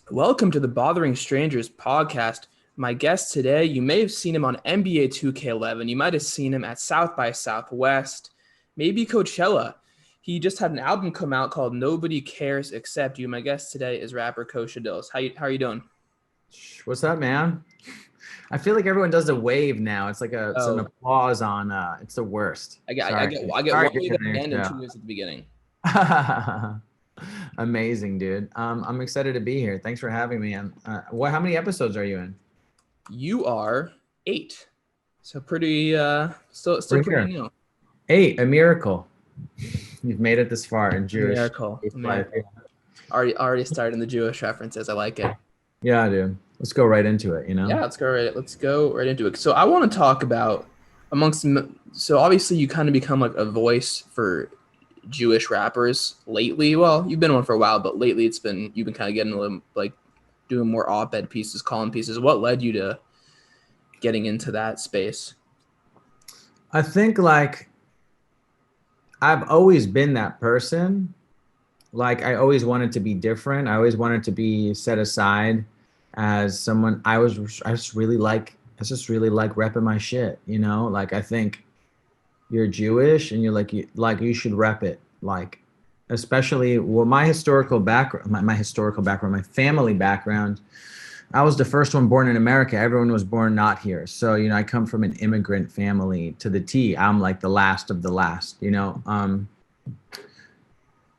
Welcome to the Bothering Strangers podcast. My guest today, you may have seen him on NBA 2K11. You might have seen him at South by Southwest, maybe Coachella. He just had an album come out called Nobody Cares Except You. My guest today is rapper Kosha Dillz. How are you doing? What's up, man? I feel like everyone does a wave now. It's an Oh, applause on it's the worst. I get I Sorry. get I get Sorry one to wave get at on the your end and two waves at the beginning. show. Amazing, dude. I'm excited to be here. Thanks for having me. How many episodes are you in? You are 8, so pretty still We're pretty here. new. 8, a miracle. You've made it this far in Jewish Miracle, faith life. miracle. Already starting the Jewish references. I like it. Yeah, dude. Let's go right into it, you know? Yeah, let's go right into it. So I want to talk about so obviously you kind of become like a voice for Jewish rappers lately. Well, you've been one for a while, but lately you've been kind of getting a little like doing more op-ed pieces, column pieces. What led you to getting into that space? I think like I've always been that person. Like I always wanted to be different. I always wanted to be set aside as someone. I just really like repping my shit, you know? Like I think you're Jewish and you should rep it. Like especially well my historical background, my historical background, my family background. I was the first one born in America. Everyone was born not here. So, I come from an immigrant family to the T. I'm like the last of the last, you know?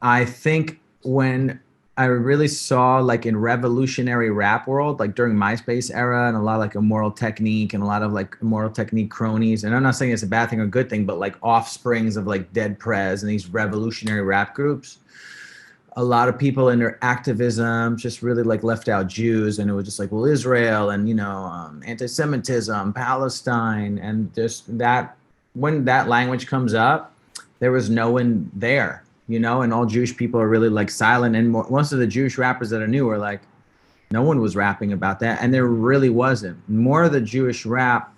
I think when I really saw like in revolutionary rap world, like during MySpace era and a lot of like Immoral Technique and a lot of like Immoral Technique cronies, and I'm not saying it's a bad thing or good thing, but like offsprings of like Dead Prez and these revolutionary rap groups, a lot of people in their activism just really like left out Jews, and it was just like, well, Israel and anti-Semitism, Palestine, and just that when that language comes up, there was no one there, and all Jewish people are really like silent, and most of the Jewish rappers that are new are like, no one was rapping about that, and there really wasn't. More of the Jewish rap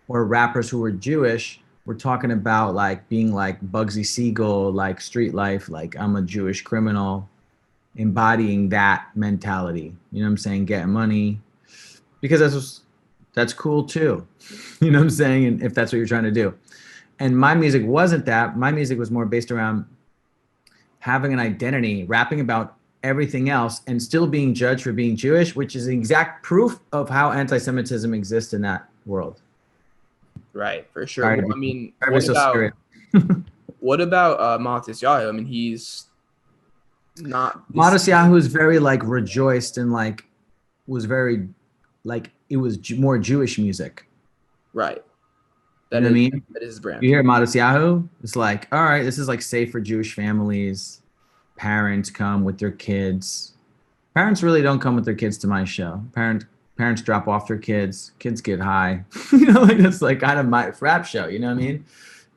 or rappers who were Jewish were talking about like being like Bugsy Siegel, like street life, like I'm a Jewish criminal, embodying that mentality. You know what I'm saying? Getting money because that's cool too. You know what I'm saying? And if that's what you're trying to do. And my music wasn't that. My music was more based around having an identity, rapping about everything else, and still being judged for being Jewish, which is the exact proof of how anti-Semitism exists in that world. Right, for sure. Sorry to Well, be, I mean, sorry to be so serious. what about Matis Yahu? I mean, he's not this. Modest Yahoo is very like rejoiced and like was very like it was more Jewish music. Right. You That know what I is mean? that is his You brand. hear Modest Yahoo, it's like, all right, this is like safe for Jewish families. Parents come with their kids. Parents really don't come with their kids to my show. Parents drop off their kids. Kids get high. Like that's like kind of my rap show. You know what I mean?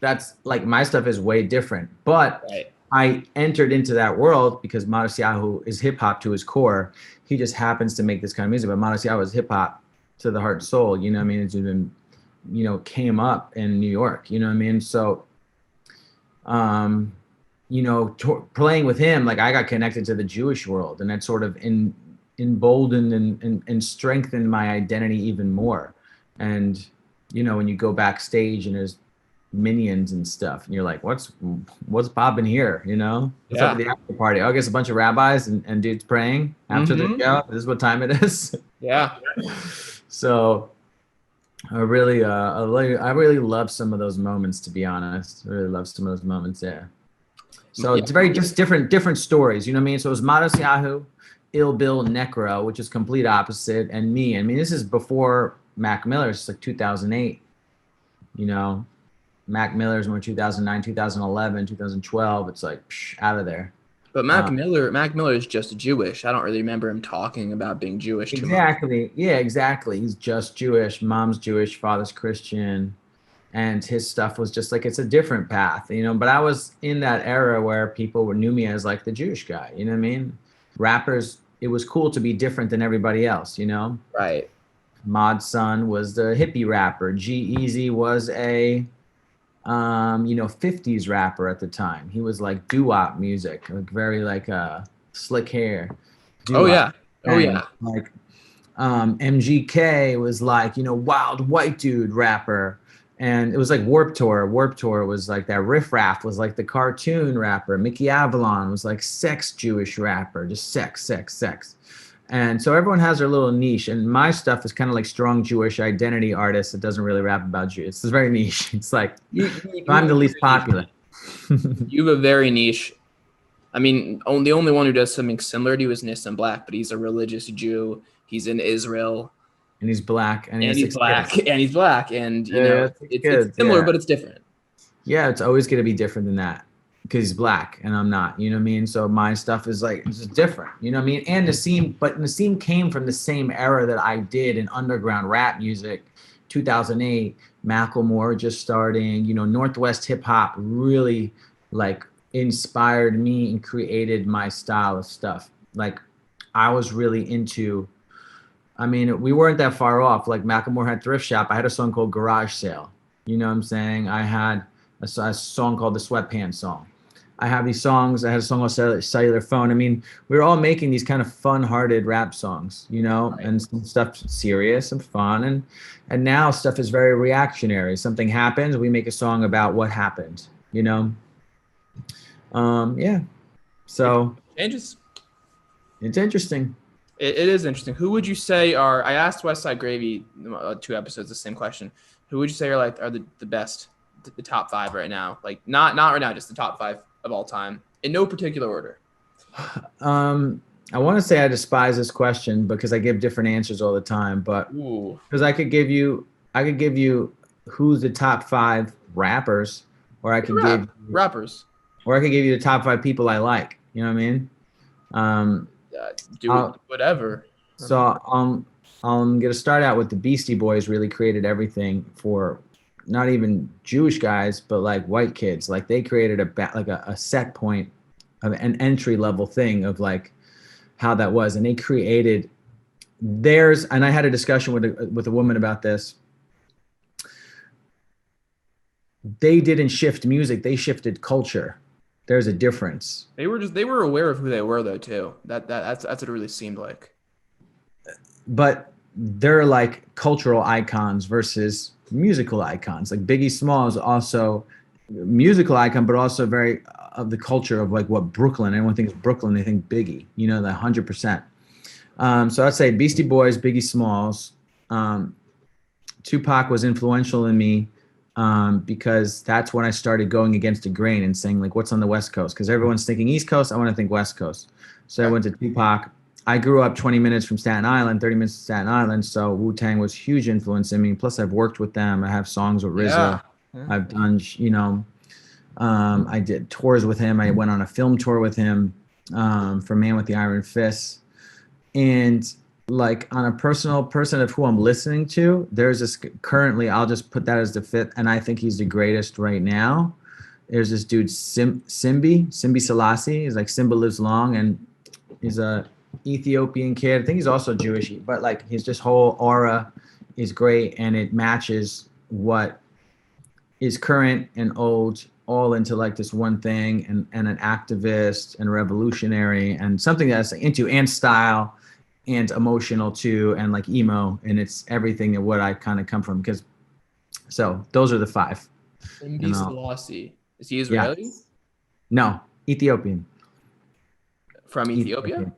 That's like my stuff is way different. But Right. I entered into that world because Modest Yahoo is hip hop to his core. He just happens to make this kind of music, but Modest Yahoo is hip hop to the heart and soul. You know what I mean? It's even, came up in New York. You know what I mean? So, um, playing with him, like I got connected to the Jewish world, and that sort of emboldened and strengthened my identity even more. And when you go backstage and there's minions and stuff, and you're like, what's popping here? What's up Yeah. at the after party? Oh, I guess a bunch of rabbis and dudes praying after the Mm-hmm. show. This is what time it is. Yeah. So I really love some of those moments, to be honest. I really love some of those moments. Yeah. So Yeah. it's very just different stories. You know what I mean? So it was Modest Yahoo, Ill Bill, Necro, which is complete opposite, and me. I mean, this is before Mac Miller. It's like 2008. You know, Mac Miller's more 2009, 2011, 2012. It's like out of there. But Uh, Mac Miller is just Jewish. I don't really remember him talking about being Jewish too much. exactly. Yeah, exactly. He's just Jewish. Mom's Jewish. Father's Christian. And his stuff was just like it's a different path, But I was in that era where people knew me as like the Jewish guy, you know what I mean? Rappers, it was cool to be different than everybody else. Right. Mod Sun was the hippie rapper. G Easy was a 50s rapper at the time. He was like doo-wop music, like very like slick hair, Oh doo-wop. yeah. Oh And yeah. like MGK was like, wild white dude rapper. And it was like Warped Tour. Warped Tour was like that. Riff Raff was like the cartoon rapper. Mickey Avalon was like sex Jewish rapper, just sex, sex, sex. And so everyone has their little niche. And my stuff is kind of like strong Jewish identity artist that doesn't really rap about Jews. It's very niche. It's like You I'm have the a least very niche. popular. You have a very niche. I mean, the only one who does something similar to you is Nissan Black, but he's a religious Jew. He's in Israel, And he's black and he and has he's 6 kids. black, and he's black, and Yeah, 6 kids. it's similar, Yeah. but it's different. Yeah, it's always going to be different than that because he's black and I'm not, you know what I mean? So my stuff is like, it's just different, you know what I mean? And Nassim came from the same era that I did in underground rap music, 2008, Macklemore just starting, Northwest hip hop really like inspired me and created my style of stuff. Like I was really into, I mean, we weren't that far off. Like Macklemore had Thrift Shop. I had a song called Garage Sale. You know what I'm saying? I had a song called the Sweatpants Song. I have these songs. I had a song called Cellular Phone. I mean, we were all making these kind of fun-hearted rap songs, Right. and some stuff serious and fun. And now stuff is very reactionary. Something happens, we make a song about what happened, Yeah. So Changes. it's interesting. It is interesting. Who would you say are? I asked Westside Gravy 2 episodes the same question. Who would you say are the best, the top five right now? Like not right now, just the top five of all time in no particular order. I want to say I despise this question because I give different answers all the time, but Ooh, because I could give you who's the top 5 rappers, or I could rappers. give you the top 5 people I like. You know what I mean? Um, Do I'll- whatever. so I'm gonna start out with the Beastie Boys. Really created everything for not even Jewish guys, but like white kids. Like they created a set point of an entry level thing of like how that was, and they created theirs. And I had a discussion with a woman about this. They didn't shift music; they shifted culture. There's a difference. They were aware of who they were though too. That's what it really seemed like. But they're like cultural icons versus musical icons. Like Biggie Small is also a musical icon, but also very of the culture of like what Brooklyn. Everyone thinks Brooklyn, they think Biggie. The 100%. So I'd say Beastie Boys, Biggie Smalls. Tupac was influential in me because that's when I started going against the grain and saying like, what's on the West Coast? Because everyone's thinking East Coast, I want to think West Coast. So I went to Tupac. I grew up 20 minutes from Staten Island, 30 minutes to Staten Island. So Wu-Tang was huge influence in me. Plus I've worked with them. I have songs with RZA. Yeah. I've done, I did tours with him. I went on a film tour with him for Man with the Iron Fist. And like on a person of who I'm listening to, there's this currently, I'll just put that as the fifth. And I think he's the greatest right now. There's this dude, Simbi Selassie. He's like Simba Lives Long. And he's a Ethiopian kid. I think he's also Jewish, but like his just whole aura is great, and it matches what is current and old all into like this one thing, and an activist and revolutionary and something that's into and style and emotional too, and like emo, and it's everything of what I kind of come from. Because so those are the 5. Simbi Selassie. Is he Yeah. Israeli? No, Ethiopian. From Ethiopia?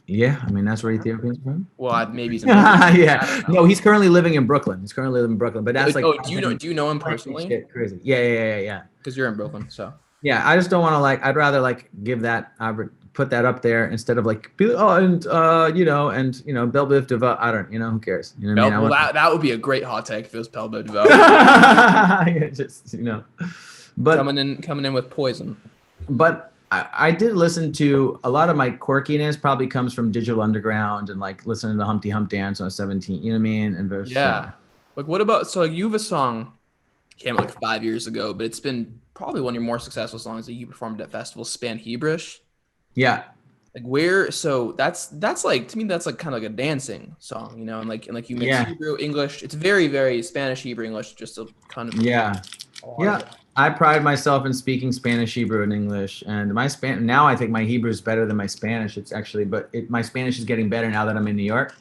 Yeah, I mean that's where Ethiopians from. Well, maybe he's in Yeah. No, he's currently living in Brooklyn. But that's like. Oh, do you know him personally? Shit, crazy. Yeah. Because you're in Brooklyn, so. Yeah, I just don't want to like. I'd rather like give that. I would put that up there instead of like. Bell Biv DeVoe. I don't. Who cares? You know what I mean? That would be a great hot take if it was Bell Biv DeVoe. Yeah, just But coming in with poison. But I did listen to a lot of my quirkiness probably comes from Digital Underground and like listening to Humpty Hump Dance when I was 17, you know what I mean? And yeah. Like what about, so like you have a song came out like 5 years ago, but it's been probably one of your more successful songs that you performed at festivals, Span Hebrish. Yeah. Like so that's like, to me, that's like kind of like a dancing song, and like you mix Hebrew, English. It's very, very Spanish, Hebrew, English, just a kind of. Yeah. Yeah, I pride myself in speaking Spanish, Hebrew, and English. And my now I think my Hebrew is better than my Spanish. It's actually, but my Spanish is getting better now that I'm in New York.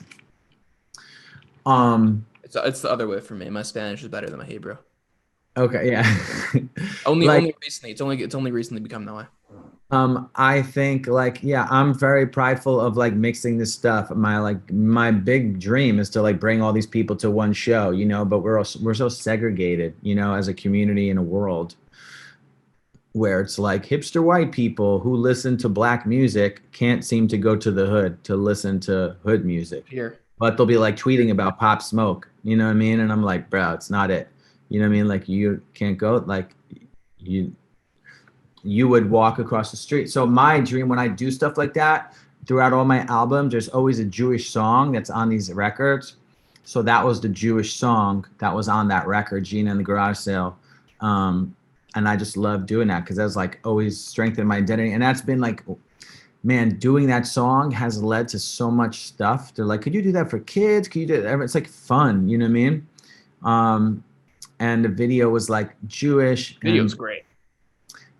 It's the other way for me. My Spanish is better than my Hebrew. Okay, yeah. Only Like, only recently. It's only recently become that way. I think like, yeah, I'm very prideful of like mixing this stuff. My big dream is to like bring all these people to one show, you know, but we're so segregated, you know, as a community in a world where it's like hipster white people who listen to black music can't seem to go to the hood to listen to hood music. Here. But they'll be like tweeting about Pop Smoke, you know what I mean? And I'm like, bro, it's not it. You know what I mean? Like you can't go like you you would walk across the street. So my dream when I do stuff like that, throughout all my albums, there's always a Jewish song that's on these records. So that was the Jewish song that was on that record, Gina and the Garage Sale. And I just love doing that because that's like always strengthened my identity. And that's been like, man, doing that song has led to so much stuff. They're like, could you do that for kids? Could you do that? It's like fun, you know what I mean? And the video was like Jewish. Video's And great.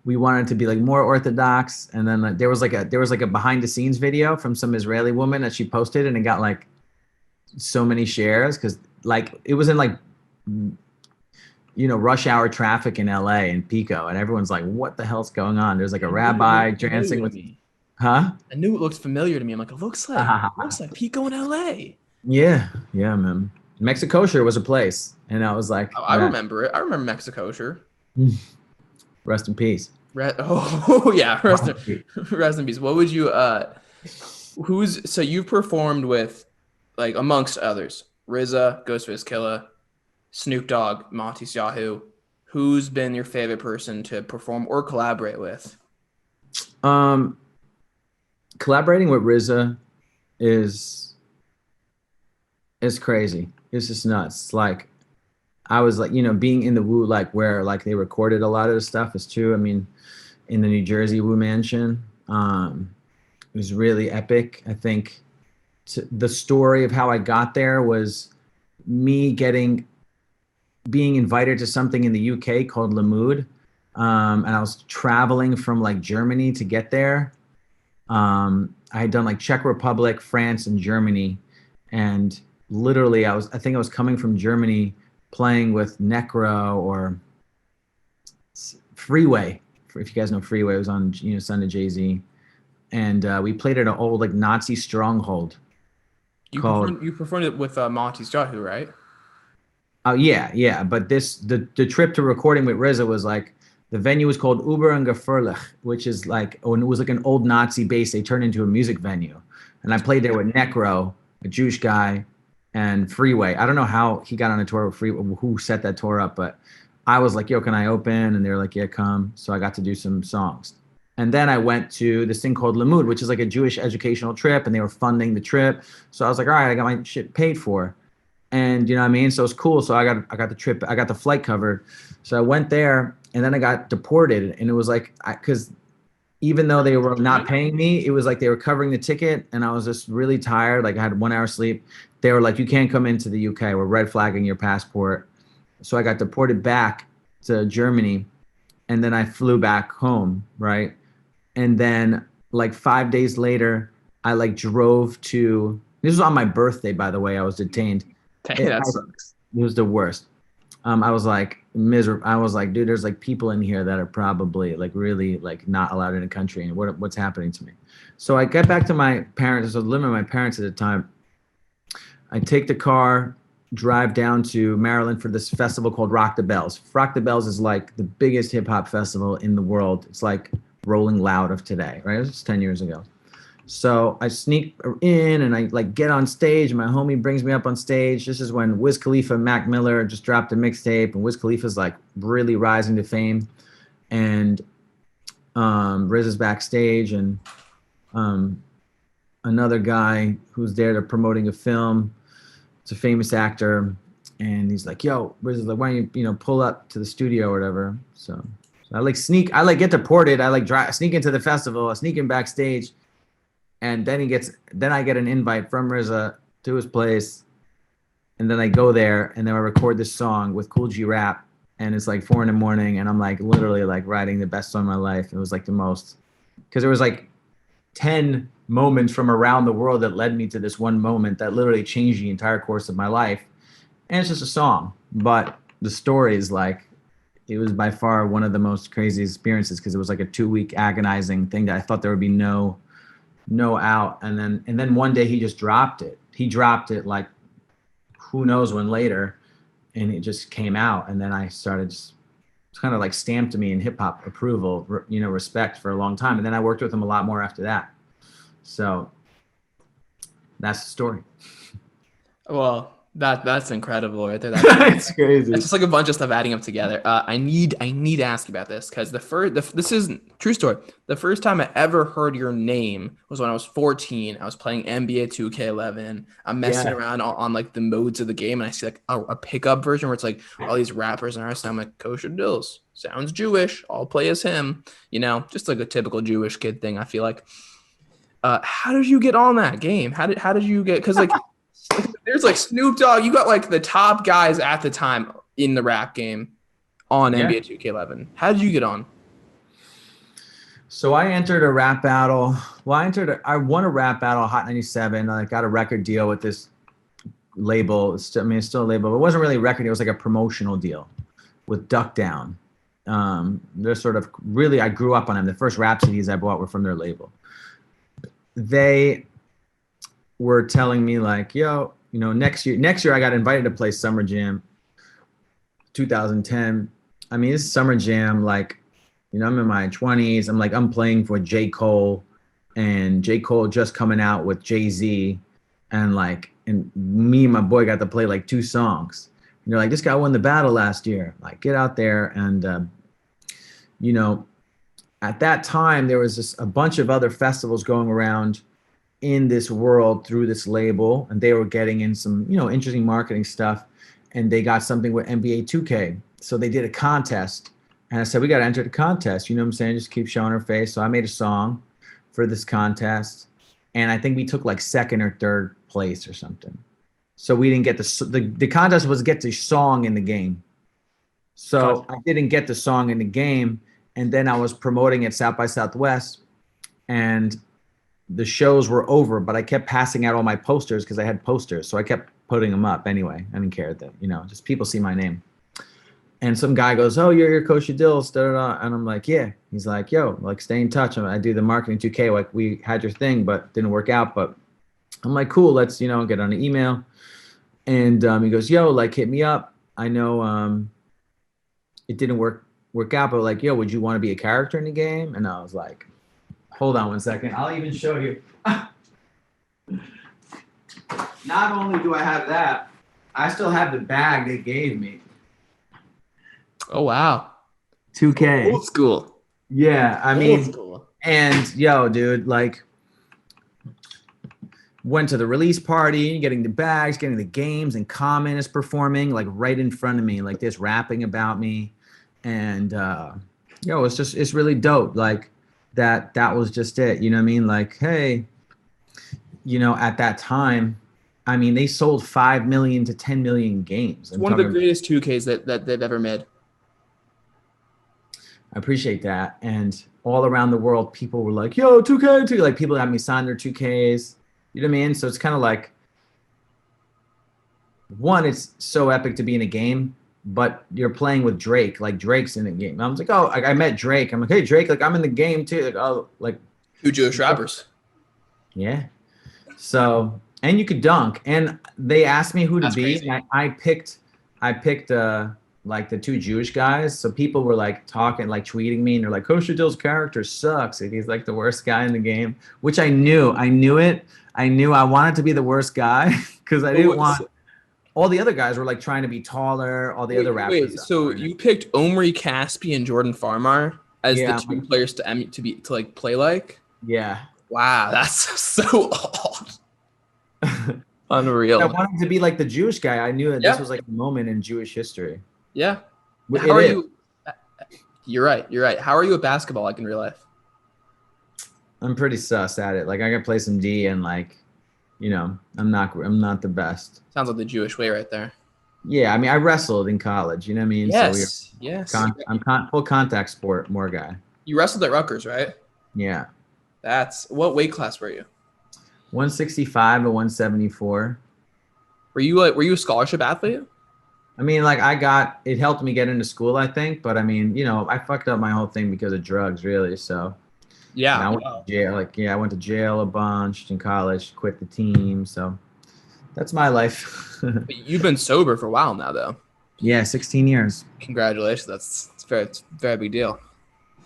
we wanted to be like more orthodox, and then like, there was like a behind the scenes video from some Israeli woman that she posted, and it got like so many shares because like it was in like, you know, rush hour traffic in LA and Pico, and everyone's like, what the hell's going on? There's like a rabbi dancing with, huh? I knew it looked familiar to me. I'm like, it looks like Pico in LA. Yeah, yeah, man. Mexico sure was a place, and I was like, I remember it. I remember Mexico, sure. rest in peace. Oh yeah, rest in peace. What would you so you've performed with, like, amongst others, RZA, Ghostface Killah, Snoop Dogg, Monty Yahoo. Who's been your favorite person to perform or collaborate with? Um, Collaborating with RZA is crazy. It's just nuts. Like I was like, you know, being in the Wu, like where like they recorded a lot of the stuff is true. I mean, in the New Jersey Wu Mansion, it was really epic. I think the story of how I got there was me being invited to something in the UK called Lamood. And I was traveling from like Germany to get there. I had done like Czech Republic, France, and Germany. And literally I think I was coming from Germany playing with Necro or Freeway. If you guys know Freeway, it was on, you know, son of Jay-Z. And we played at an old like Nazi stronghold called. You performed it with Monty Yahoo, right? Oh yeah. But the trip to recording with RZA was like, the venue was called Uber and Gefährlich, which is like, oh, and it was like an old Nazi base they turned into a music venue. And I played there with Necro, a Jewish guy, and Freeway. I don't know how he got on a tour with Freeway, who set that tour up, but I was like, yo, can I open? And they were like, yeah, come. So I got to do some songs. And then I went to this thing called Lamoud, which is like a Jewish educational trip, and they were funding the trip. So I was like, all right, I got my shit paid for. And you know what I mean? So it's cool. So I got the trip, I got the flight covered. So I went there, and then I got deported. And it was like, because even though they were not paying me, it was like they were covering the ticket, and I was just really tired. Like I had 1 hour sleep. They were like, you can't come into the UK. We're red flagging your passport. So I got deported back to Germany, and then I flew back home, right? And then like 5 days later, I like drove to, this was on my birthday, by the way, I was detained. Dang, that sucks. It was the worst. I was like miserable. I was like, dude, there's like people in here that are probably like really like not allowed in the country, and what's happening to me? So I get back to my parents. I was living with my parents at the time. I take the car, drive down to Maryland for this festival called Rock the Bells. Rock the Bells is like the biggest hip hop festival in the world. It's like Rolling Loud of today, right? It was 10 years ago. So I sneak in and I like get on stage. My homie brings me up on stage. This is when Wiz Khalifa and Mac Miller just dropped a mixtape, and Wiz Khalifa's like really rising to fame. And Riz is backstage, and another guy who's there to promoting a film. It's a famous actor, and he's like, "Yo, Riz is like, why don't you pull up to the studio or whatever?" So I like sneak. I like get deported. I like sneak into the festival. I sneak in backstage. And then I get an invite from RZA to his place, and then I go there, and then I record this song with Cool G Rap, and it's like 4 a.m. and I'm like literally like writing the best song of my life. It was like the most, because there was like 10 moments from around the world that led me to this one moment that literally changed the entire course of my life. And it's just a song, but the story is like, it was by far one of the most crazy experiences because it was like a 2-week agonizing thing that I thought there would be no out. And then one day he just dropped it. He dropped it like who knows when later, and it just came out. And then I started just kind of like stamped me in hip hop approval, respect for a long time. And then I worked with him a lot more after that. So that's the story. Well, that's incredible right there. It's crazy. It's just like a bunch of stuff adding up together. I need to ask you about this because this is true story. The first time I ever heard your name was when I was 14. I was playing NBA 2K11. I'm messing around on like the modes of the game, and I see like a pickup version where it's like all these rappers and artists. And I'm like, Kosha Dillz sounds Jewish. I'll play as him. Just like a typical Jewish kid thing. I feel like. How did you get on that game? How did you get? Because like there's like Snoop Dogg. You got like the top guys at the time in the rap game on NBA 2K11. How did you get on? So I entered a rap battle. Well, I won a rap battle, Hot 97. I got a record deal with this label. It's still a label, but it wasn't really a record. It was like a promotional deal with Duck Down. They're sort of really, I grew up on them. The first rap CDs I bought were from their label. They were telling me like, yo, next year I got invited to play Summer Jam 2010. I mean, this Summer Jam, like, I'm in my 20s. I'm playing for J. Cole, and J. Cole just coming out with Jay-Z, and me and my boy got to play like 2 songs. And they're like, this guy won the battle last year. Like, get out there. And, at that time, there was just a bunch of other festivals going around in this world through this label, and they were getting in some, interesting marketing stuff, and they got something with NBA 2K. So they did a contest, and I said, we got to enter the contest. You know what I'm saying? Just keep showing our face. So I made a song for this contest, and I think we took like 2nd or 3rd place or something. So we didn't get the contest was get the song in the game. So I didn't get the song in the game. And then I was promoting at South by Southwest, and the shows were over, but I kept passing out all my posters because I had posters. So I kept putting them up anyway. I didn't care that, just people see my name. And some guy goes, oh, you're Kosha Dillz, da, da, da. And I'm like, yeah. He's like, yo, like, stay in touch. I do the marketing 2K. Like, we had your thing, but didn't work out. But I'm like, cool, let's, get on an email. And he goes, yo, like, hit me up. I know it didn't work out, but like, yo, would you want to be a character in the game? And I was like, hold on one second. I'll even show you. Not only do I have that, I still have the bag they gave me. Oh, wow. 2K. Old school. Yeah, I mean, and yo, dude, like, went to the release party, getting the bags, getting the games, and Common is performing like right in front of me, like this, rapping about me. And it's really dope. Like that was just it. You know what I mean? Like, hey, at that time, I mean, they sold 5 million to 10 million games. It's one of the greatest 2Ks that they've ever made. I appreciate that. And all around the world, people were like, yo, 2K, 2K. Like, people had me sign their 2Ks. You know what I mean? So it's kind of like, one, it's so epic to be in a game, but you're playing with Drake. Like, Drake's in the game. I was like, oh, I met Drake. I'm like, hey, Drake, like, I'm in the game too. Like, oh, like 2 Jewish rappers. Yeah. So, and you could dunk. And they asked me who to be. Crazy. And I picked like the 2 Jewish guys. So people were like talking, like tweeting me, and they're like, Kosha Dillz character sucks. And he's like the worst guy in the game, which I knew it. I knew I wanted to be the worst guy because I didn't want. All the other guys were like trying to be taller. All the other rappers. Wait, so you picked Omri Caspi and Jordan Farmar as the 2 players to like play like? Yeah. Wow, that's so odd. Unreal. I wanted to be like the Jewish guy. I knew that this was like a moment in Jewish history. Yeah. How are you? You're right. How are you at basketball like in real life? I'm pretty sus at it. Like, I can play some D, and like, I'm not the best. Sounds like the Jewish way right there. Yeah, I mean, I wrestled in college. You know what I mean? So we Yes, yes. full contact sport more guy. You wrestled at Rutgers, right? Yeah, That's what weight class were you? 165 to 174. Were you a scholarship athlete? I mean, like I got it helped me get into school, I think. But I mean, I fucked up my whole thing because of drugs, really. So Yeah, I went wow. to jail. Like, yeah, I went to jail a bunch in college. Quit the team. So that's my life. But you've been sober for a while now, though. Yeah, 16 years. Congratulations. It's a very big deal.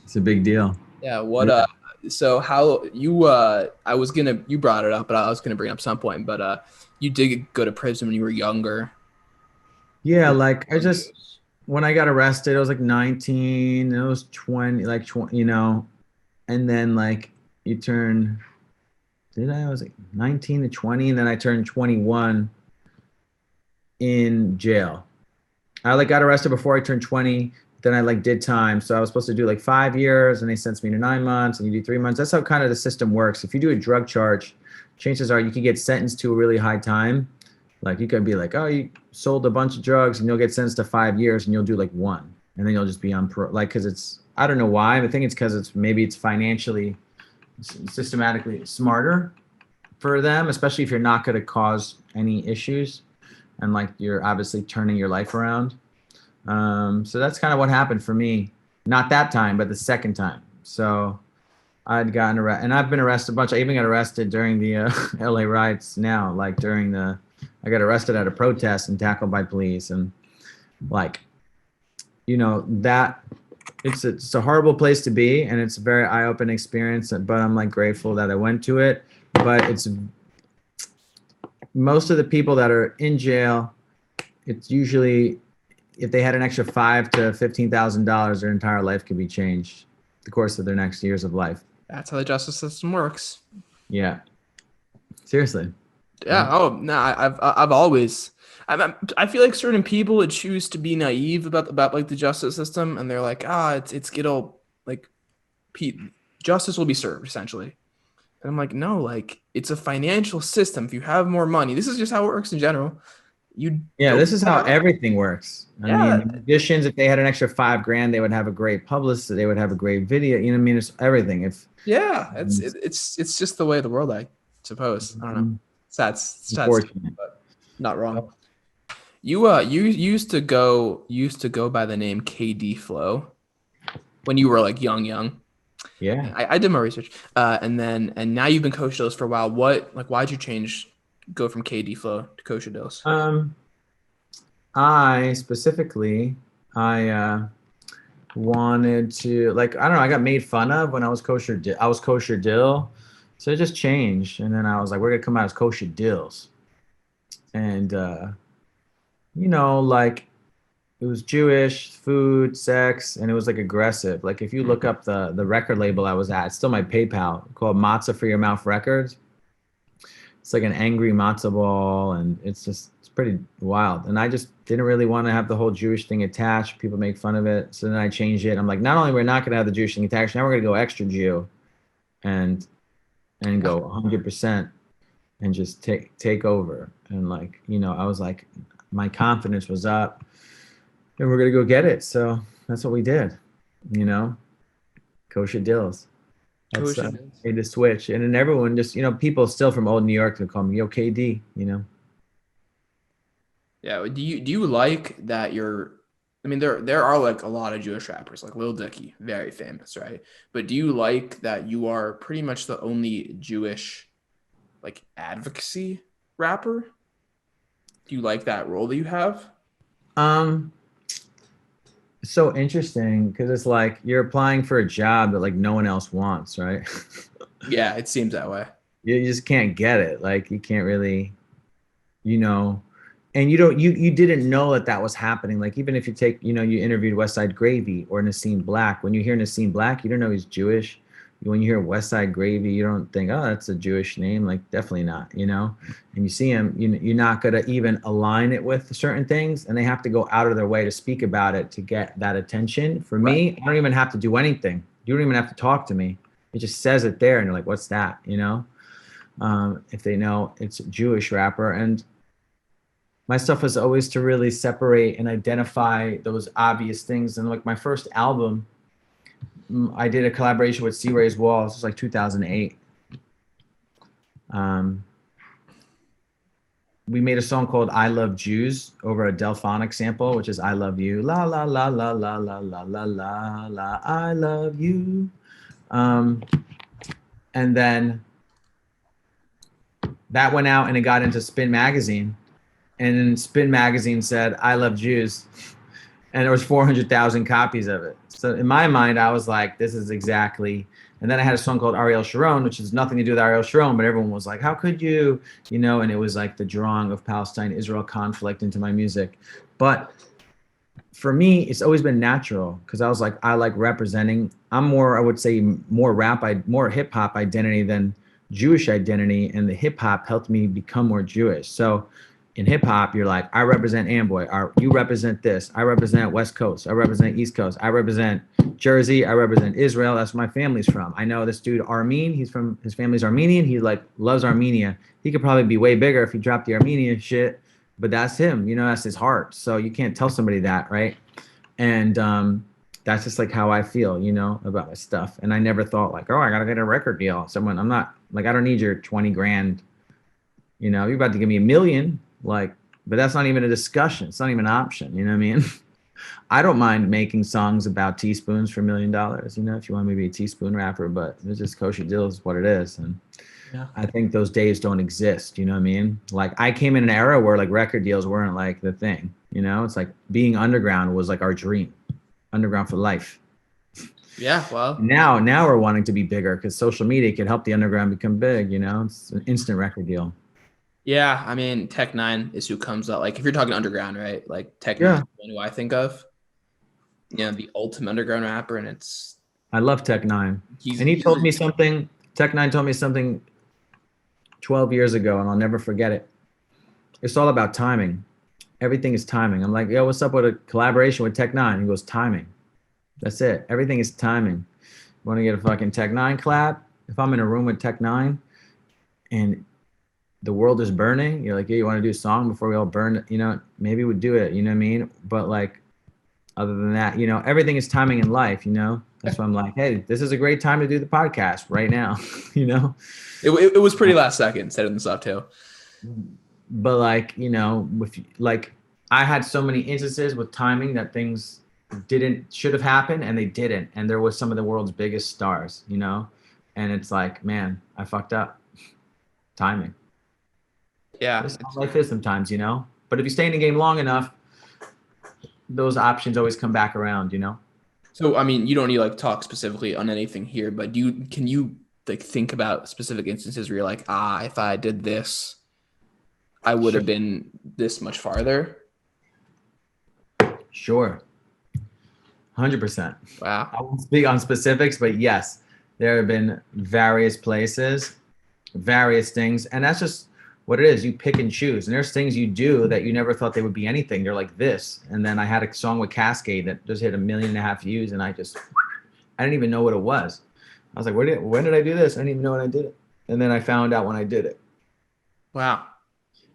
It's a big deal. Yeah. Yeah. So how you you brought it up, but I was gonna bring it up some point, but you did go to prison when you were younger. Yeah, like when I got arrested, I was like 19, and it was 20, like 20, and then like you turn, did I was like 19 to 20, and then I turned 21 in jail. I like got arrested before I turned 20. Then I like did time. So I was supposed to do like 5 years and they sentenced me to 9 months and you do 3 months. That's how kind of the system works. If you do a drug charge, chances are you could get sentenced to a really high time. Like you could be like, oh, you sold a bunch of drugs and you'll get sentenced to 5 years and you'll do like one. And then you'll just be on like, cause I don't know why. I think it's cause maybe it's financially, systematically smarter for them, especially if you're not going to cause any issues and like you're obviously turning your life around. So that's kind of what happened for me. Not that time, but the second time. So I'd gotten arrested, and I've been arrested a bunch. I even got arrested during the LA riots now, like I got arrested at a protest and tackled by police. And like, that it's a horrible place to be. And it's a very eye-opening experience, but I'm like grateful that I went to it. But it's most of the people that are in jail, it's usually if they had an extra $5,000 to $15,000, their entire life could be changed the course of their next years of life. That's how the justice system works. Yeah, seriously. Yeah. Oh no, I've always. I feel like certain people would choose to be naive about like the justice system, and they're like, it'll like, Pete, justice will be served essentially. And I'm like, no, like it's a financial system. If you have more money, this is just how it works in general. You Yeah, don't. this is how everything works. I Yeah, mean, musicians, if they had an extra $5,000, they would have a great publicist. They would have a great video. You know what I mean? It's everything. If yeah. It's just the way of the world, I suppose. I don't know. Sad, unfortunate. but not wrong. You used to go by the name KD Flow when you were like young. Yeah. I did my research. And now you've been Kosha Dillz for a while. Why'd you go from KD Flow to Kosha Dillz? I specifically, I wanted to like I don't know. I got made fun of when I was I was Kosher Dill, so it just changed. And then I was like, we're gonna come out as Kosher Dills, and like it was Jewish food, sex, and it was like aggressive. Like if you look up the record label I was at, it's still my PayPal called Matzah for Your Mouth Records. It's like an angry matzo ball, and it's pretty wild. And I just didn't really want to have the whole Jewish thing attached. People make fun of it, so then I changed it. I'm like, not only we're not going to have the Jewish thing attached, now we're going to go extra Jew, and go 100% and just take over. And like I was like, my confidence was up, and we're going to go get it. So that's what we did. Kosher Dills. That's made the switch, and then everyone just people still from old New York would call me Yo KD. Yeah. Do you like that you're? I mean, there are like a lot of Jewish rappers, like Lil Dicky, very famous, right? But do you like that you are pretty much the only Jewish, like advocacy rapper? Do you like that role that you have? Um, it's so interesting because it's like you're applying for a job that like no one else wants, right? Yeah, it seems that way. You just can't get it. Like you can't really, you know, and you don't you didn't know that was happening. Like even if you take, you interviewed West Side Gravy or Nassim Black. When you hear Nassim Black, you don't know he's Jewish. When you hear West Side Gravy, you don't think, oh, that's a Jewish name. Like definitely not, And you see him, you're not gonna even align it with certain things, and they have to go out of their way to speak about it to get that attention. For me, I don't even have to do anything. You don't even have to talk to me. It just says it there, and you're like, what's that? If they know it's a Jewish rapper, and my stuff was always to really separate and identify those obvious things. And like my first album, I did a collaboration with C. Ray's Walls. It was like 2008. We made a song called "I Love Jews" over a Delphonic sample, which is "I Love You." La la la la la la la la la la. I love you. And then that went out and it got into Spin Magazine. And then Spin Magazine said, "I love Jews." And there was 400,000 copies of it. So in my mind, I was like, this is exactly. And then I had a song called Ariel Sharon, which has nothing to do with Ariel Sharon, but everyone was like, how could you, and it was like the drawing of Palestine-Israel conflict into my music. But for me, it's always been natural because I was like, I like representing. I'm more, I would say, more more hip hop identity than Jewish identity. And the hip hop helped me become more Jewish. So in hip hop, you're like, I represent Amboy. You represent this. I represent West Coast. I represent East Coast. I represent Jersey. I represent Israel. That's where my family's from. I know this dude Armin. His family's Armenian. He like loves Armenia. He could probably be way bigger if he dropped the Armenian shit, but that's him. That's his heart. So you can't tell somebody that, right? And that's just like how I feel, about my stuff. And I never thought like, oh, I gotta get a record deal. I'm not like, I don't need your 20 grand. You're about to give me $1 million. Like, but that's not even a discussion. It's not even an option. You know what I mean? I don't mind making songs about teaspoons for $1 million. If you want me to be a teaspoon rapper, but it's just Kosha Dillz is what it is. And yeah. I think those days don't exist. You know what I mean? Like I came in an era where like record deals weren't like the thing. It's like being underground was like our dream. Underground for life. Yeah, well. Now we're wanting to be bigger because social media can help the underground become big. It's an instant record deal. Yeah, I mean, Tech Nine is who comes out. Like, if you're talking underground, right? Like, Tech Nine is who I think of. The ultimate underground rapper, and it's. I love Tech Nine. He told me something. Tech Nine told me something 12 years ago, and I'll never forget it. It's all about timing. Everything is timing. I'm like, yo, what's up with a collaboration with Tech Nine? He goes, timing. That's it. Everything is timing. You want to get a fucking Tech Nine collab? If I'm in a room with Tech Nine, and the world is burning, you're like, yeah, you want to do a song before we all burn, maybe we'd do it, you know what I mean? But like, other than that, everything is timing in life, that's why I'm like, hey, this is a great time to do the podcast right now, It was pretty last second, said it and stuff too. But like, with like, I had so many instances with timing that things should have happened and they didn't. And there was some of the world's biggest stars, and it's like, man, I fucked up. Timing. Yeah. That's how life is sometimes, but if you stay in the game long enough, those options always come back around, So, I mean, you don't need to like talk specifically on anything here, but can you like think about specific instances where you're like, if I did this, I would have been this much farther? Sure. 100%. Wow. I won't speak on specifics, but yes, there have been various places, various things, and that's just what it is. You pick and choose, and there's things you do that you never thought they would be anything. They're like this. And then I had a song with Cascade that just hit 1.5 million views, and I didn't even know what it was. I was like, when did I do this? I didn't even know when I did it. And then I found out when I did it. Wow.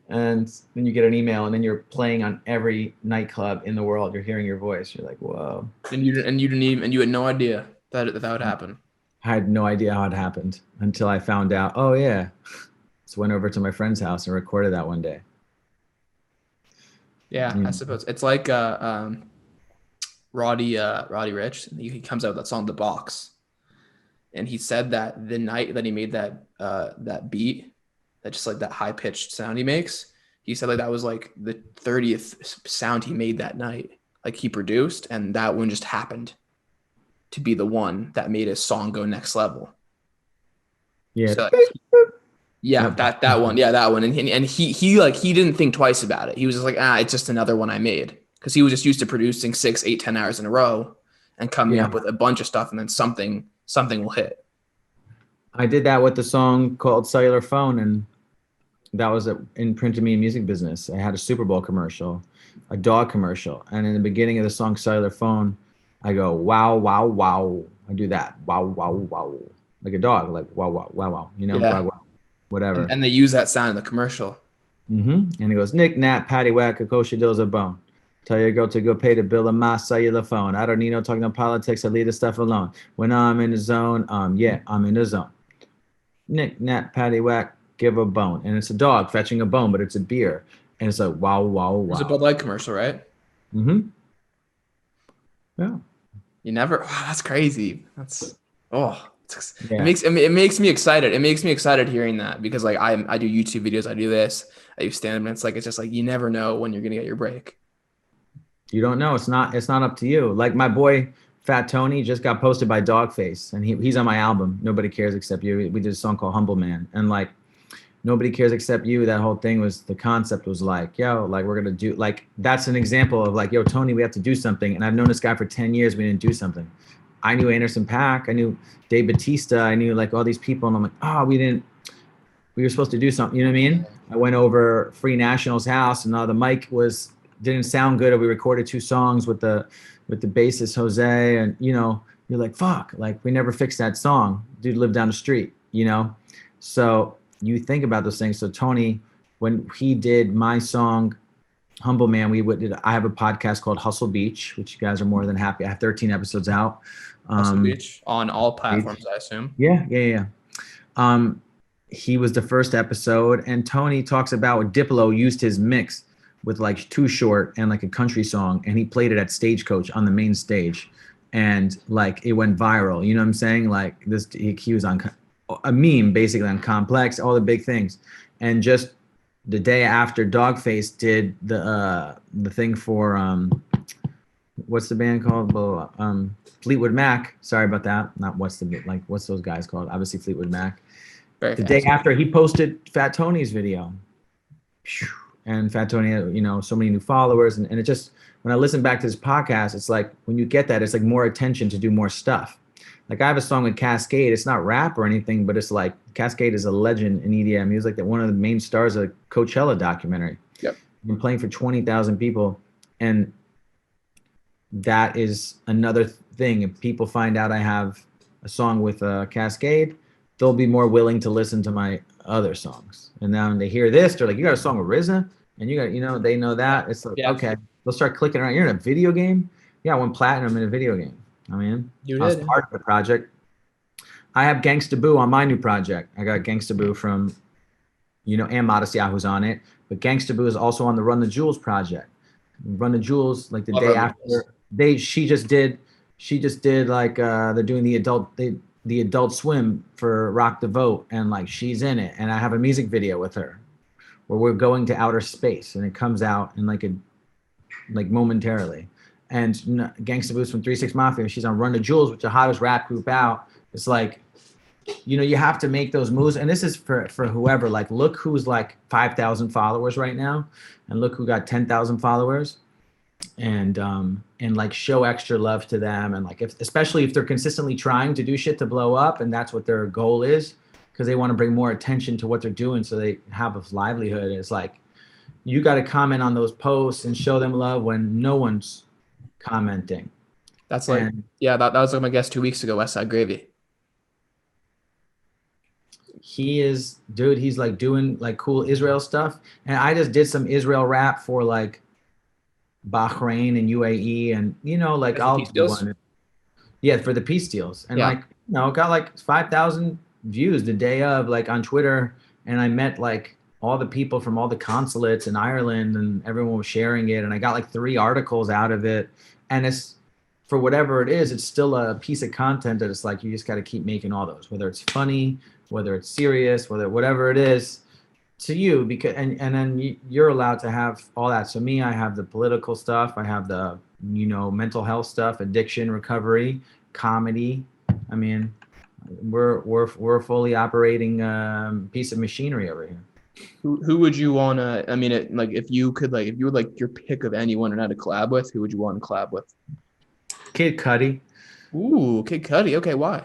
And then you get an email, and then you're playing on every nightclub in the world. You're hearing your voice. You're like, whoa. And you had no idea that would happen. I had no idea how it happened until I found out. Oh yeah. So went over to my friend's house and recorded that one day. Yeah, I suppose it's like Roddy Ricch. He comes out with that song "The Box," and he said that the night that he made that beat, that just like that high pitched sound he makes, he said like that was like the 30th sound he made that night. Like he produced, and that one just happened to be the one that made his song go next level. Yeah. So, yeah, that one. Yeah, that one. And he didn't think twice about it. He was just like, it's just another one I made. Because he was just used to producing 6, 8, 10 hours in a row and coming up with a bunch of stuff, and then something will hit. I did that with the song called Cellular Phone, and that was in print to me music business. I had a Super Bowl commercial, a dog commercial. And in the beginning of the song Cellular Phone, I go, wow, wow, wow. I do that. Wow, wow, wow. Like a dog, like wow, wow, wow, wow. Wow, wow. Whatever. And they use that sound in the commercial. And he goes, Nick, Nat, Patty Whack, Kosha Dillz a bone. Tell your girl to go pay the bill on my cellular phone. I don't need no talking no politics. I leave the stuff alone. When I'm in the zone, yeah, I'm in the zone. Nick, Nat, Patty Whack, give a bone. And it's a dog fetching a bone, but it's a beer. And it's like, wow, wow, It was a wow. Bud Light commercial, right? Yeah. You never. Wow, that's crazy. It Yeah. makes me excited. It makes me excited hearing that because like I do YouTube videos, I do this, I do stand up, and it's just like you never know when you're gonna get your break. You don't know. It's not up to you. Like my boy Fat Tony just got posted by Dogface, and he's on my album. Nobody cares except you. We did a song called Humble Man, and like nobody cares except you. That whole thing was the concept was like, yo, like we're gonna do like that's an example of like, yo, Tony, we have to do something. And I've known this guy for 10 years. We didn't do something. I knew Anderson .Paak. I knew Dave Batista. I knew like all these people, and I'm like, oh, we didn't. We were supposed to do something. You know what I mean? I went over Free National's house, and the mic didn't sound good. We recorded 2 songs with the bassist Jose, and you're like, fuck, like we never fixed that song. Dude lived down the street. So you think about those things. So Tony, when he did my song Humble Man, I have a podcast called Hustle Beach, which you guys are more than happy. I have 13 episodes out. Hustle Beach on all platforms, I assume. Yeah. He was the first episode, and Tony talks about Diplo used his mix with like Too Short and like a country song, and he played it at Stagecoach on the main stage, and like it went viral. You know what I'm saying? Like he was on a meme basically on Complex, all the big things, and just the day after Dogface did the thing for what's the band called? Fleetwood Mac. Sorry about that. Not what's those guys called? Obviously Fleetwood Mac. Very the fancy. day after he posted Fat Tony's video, and Fat Tony had so many new followers, and it just, when I listen back to this podcast, it's like when you get that, it's like more attention to do more stuff. Like I have a song with Cascade. It's not rap or anything, but it's like Cascade is a legend in EDM. He was like one of the main stars of the Coachella documentary. Yep. Been playing for 20,000 people, and that is another thing. If people find out I have a song with Cascade, they'll be more willing to listen to my other songs. And now when they hear this, they're like, you got a song with RZA? And you got, they know that. It's like, okay, they'll start clicking around. You're in a video game? Yeah, I won platinum in a video game. I mean, I was part of the project. I have Gangsta Boo on my new project. I got Gangsta Boo from, and Modesty, who's on it. But Gangsta Boo is also on the Run the Jewels project. Run the Jewels, like the day after, she just did like they're doing the Adult Swim for Rock the Vote, and like she's in it, and I have a music video with her where we're going to outer space, and it comes out in like momentarily. And Gangsta Boo's from 3 6 Mafia, she's on Run the Jewels, which is the hottest rap group out. It's like, you have to make those moves, and this is for whoever. Like, look who's like 5,000 followers right now, and look who got 10,000 followers. And like show extra love to them, and like especially if they're consistently trying to do shit to blow up, and that's what their goal is, because they want to bring more attention to what they're doing so they have a livelihood. It's like you got to comment on those posts and show them love when no one's commenting. That's like, that was like my guest 2 weeks ago, Westside Gravy. He's like doing like cool Israel stuff, and I just did some Israel rap for like Bahrain and UAE, and like I'll do one. Yeah, for the peace deals, and got like 5,000 views the day of, like on Twitter, and I met like all the people from all the consulates in Ireland, and everyone was sharing it, and I got like 3 articles out of it, and it's, for whatever it is, it's still a piece of content that it's like you just got to keep making all those, whether it's funny, whether it's serious, whatever it is to you, because and then you're allowed to have all that. So me, I have the political stuff, I have the mental health stuff, addiction recovery, comedy. I mean, we're a fully operating piece of machinery over here. Who would you want to? I mean, if you would like your pick of anyone or not to collab with, who would you want to collab with? Kid Cudi. Ooh, Kid Cudi. Okay, why?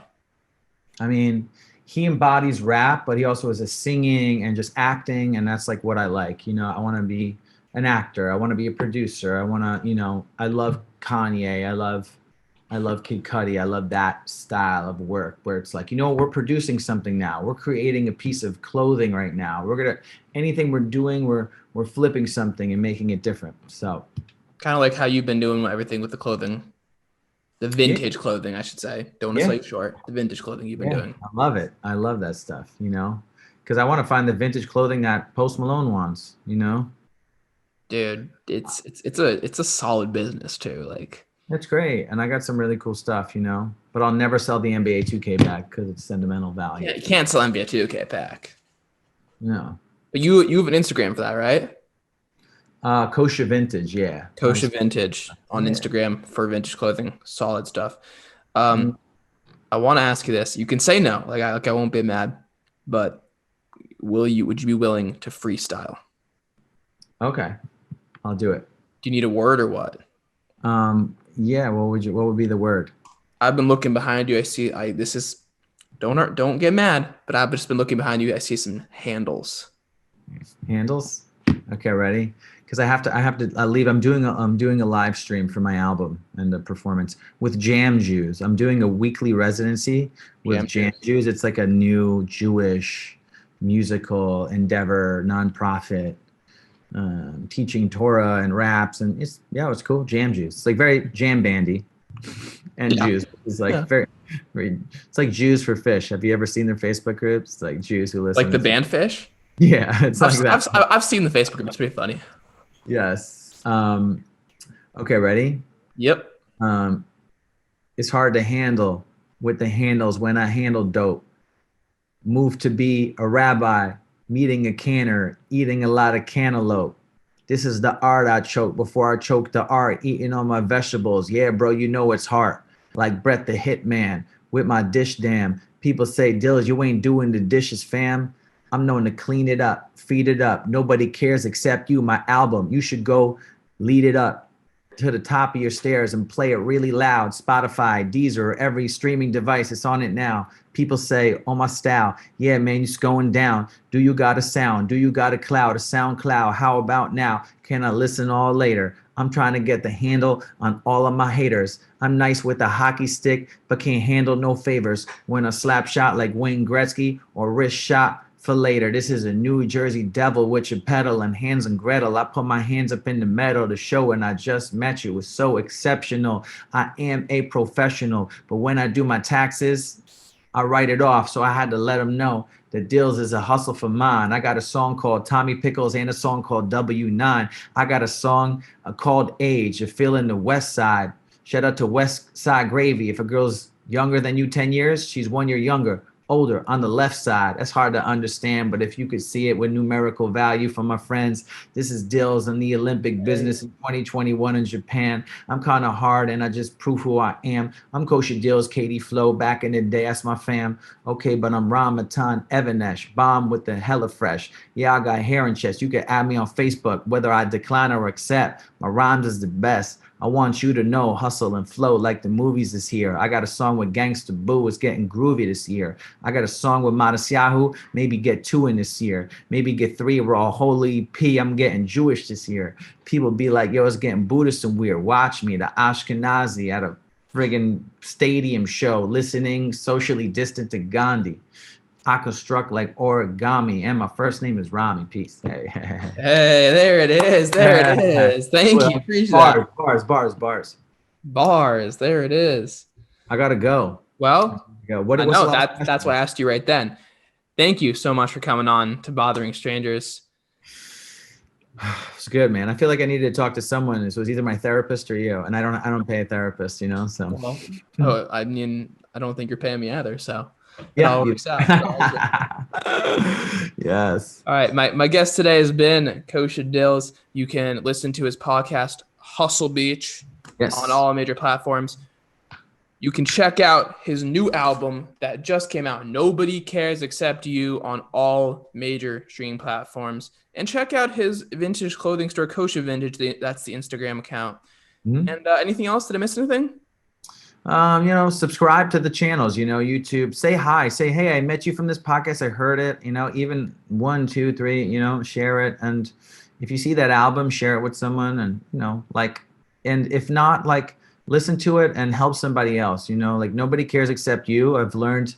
I mean, he embodies rap, but he also is a singing and just acting, and that's like what I like. I want to be an actor. I want to be a producer. I want to, I love Kanye. I love I love Kid Cudi. I love that style of work where it's like, we're producing something now. We're creating a piece of clothing right now. Anything we're doing, we're flipping something and making it different. So Kind of like how you've been doing everything with the clothing, the yeah, vintage clothing, I should say. Don't want to yeah, sell you short. The vintage clothing you've been yeah. doing. I love it. I love that stuff, because I want to find the vintage clothing that Post Malone wants. Dude, it's a solid business too. Like, That's great. And I got some really cool stuff. But I'll never sell the NBA 2K back because it's sentimental value. yeah, you can't sell NBA 2K pack. No. But you have an Instagram for that, right? Kosha Vintage, yeah. Kosha Vintage on Yeah. Instagram for vintage clothing. Solid stuff. Mm, I want to ask you this. You can say no, like I won't be mad, but would you be willing to freestyle? Okay. I'll do it. Do you need a word or what? Yeah, what would be the word? I've been looking behind you. I see this is don't get mad, but I've just been looking behind you. I see some handles. Handles? Okay, ready? Because I leave. I'm doing a live stream for my album and a performance with Jam Jews. I'm doing a weekly residency with Jam Jews. It's like a new Jewish musical endeavor, nonprofit, teaching Torah and raps, and it's cool. Jam Jews. It's like very jam bandy, and Yeah. Jews. It's like Yeah. very. It's like Jews for fish. Have you ever seen their Facebook groups? It's like Jews who listen. Like the band Fish. Yeah, it's like that. I've seen the Facebook group. It's pretty funny. Yes. Okay, ready? Yep. Um, it's hard to handle with the handles when I handle dope. Moved to be a rabbi, meeting a canner, eating a lot of cantaloupe. This is the art I choke before I choke the art, eating all my vegetables. Yeah, bro, it's hard. Like Brett the Hitman with my dish dam. People say, Dillz, you ain't doing the dishes, fam. I'm known to clean it up, feed it up. Nobody cares except you, my album. You should go lead it up to the top of your stairs and play it really loud. Spotify, Deezer, every streaming device, it's on it now. People say, oh, my style. Yeah, man, it's going down. Do you got a sound? Do you got a cloud, a sound cloud? How about now? Can I listen all later? I'm trying to get the handle on all of my haters. I'm nice with a hockey stick, but can't handle no favors. When a slap shot like Wayne Gretzky or wrist shot for later. This is a New Jersey devil with your pedal and Hans and Gretel. I put my hands up in the metal to show and I just met you. It's so exceptional. I am a professional, but when I do my taxes, I write it off. So I had to let them know that Dillz is a hustle for mine. I got a song called Tommy Pickles and a song called W9. I got a song called Age, a feel in the West Side. Shout out to West Side Gravy. If a girl's younger than you 10 years, she's 1 year younger. Older on the left side. That's hard to understand, but if you could see it with numerical value from my friends, this is Dillz in the Olympic business in 2021 in Japan. I'm kind of hard and I just prove who I am. I'm Kosha Dillz, Katie Flow, back in the day. That's my fam. Okay, but I'm Ramatan Evanesh, bomb with the hella fresh. Yeah, I got hair and chest. You can add me on Facebook, whether I decline or accept. My rhymes is the best. I want you to know hustle and flow like the movies this year. I got a song with Gangsta Boo. It's getting groovy this year. I got a song with Modest Yahoo. Maybe get 2 in this year. Maybe get 3. We're all holy P. I'm getting Jewish this year. People be like, yo, it's getting Buddhist and weird. Watch me, the Ashkenazi at a friggin' stadium show, listening socially distant to Gandhi. I construct like origami, and my first name is Rami. Peace. Hey, Hey, there it is. There it is. Thank you. Appreciate that. Bars. Bars. There it is. I gotta go. Well, What's I the know last that's why I asked you right then. Thank you so much for coming on to Bothering Strangers. It's good, man. I feel like I needed to talk to someone. So it was either my therapist or you, and I don't pay a therapist, So Well, I mean, I don't think you're paying me either, so it yeah, all works out. Yes. All right, my guest today has been Kosha Dillz. You can listen to his podcast Hustle Beach Yes. on all major platforms. You can check out his new album that just came out, Nobody Cares Except You, on all major streaming platforms. And check out his vintage clothing store, Kosha Vintage. That's the Instagram account. Mm-hmm. And anything else? Did I miss anything? Subscribe to the channels, YouTube. Say hi. Say, hey, I met you from this podcast. I heard it. Even 1, 2, 3. Share it. And if you see that album, share it with someone. And and if not, listen to it and help somebody else. You know, like nobody cares except you. I've learned.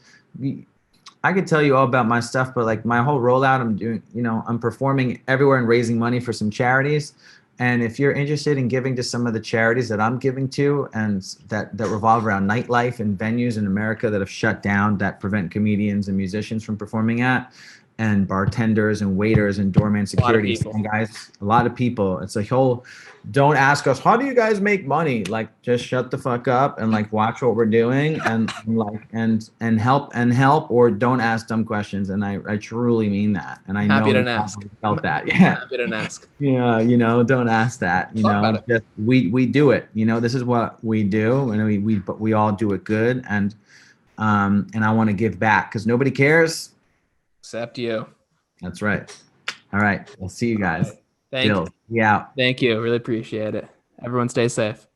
I could tell you all about my stuff, but like my whole rollout, I'm doing, you know, I'm performing everywhere and raising money for some charities. And if you're interested in giving to some of the charities that I'm giving to, and that revolve around nightlife and venues in America that have shut down, that prevent comedians and musicians from performing at, and bartenders and waiters and doorman security, and guys, a lot of people. It's a whole, don't ask us, how do you guys make money? Like, just shut the fuck up and like watch what we're doing, and like and help, or don't ask dumb questions. And I truly mean that. And I Happy know to ask. felt that. Yeah. Happy to ask. Yeah, you know, don't ask that. You Talk know, about just we do it. You know, this is what we do, and we all do it good. And I want to give back because nobody cares Except you. That's right. All right. We'll see you guys. Thank you. Yeah. Thank you. Really appreciate it. Everyone stay safe.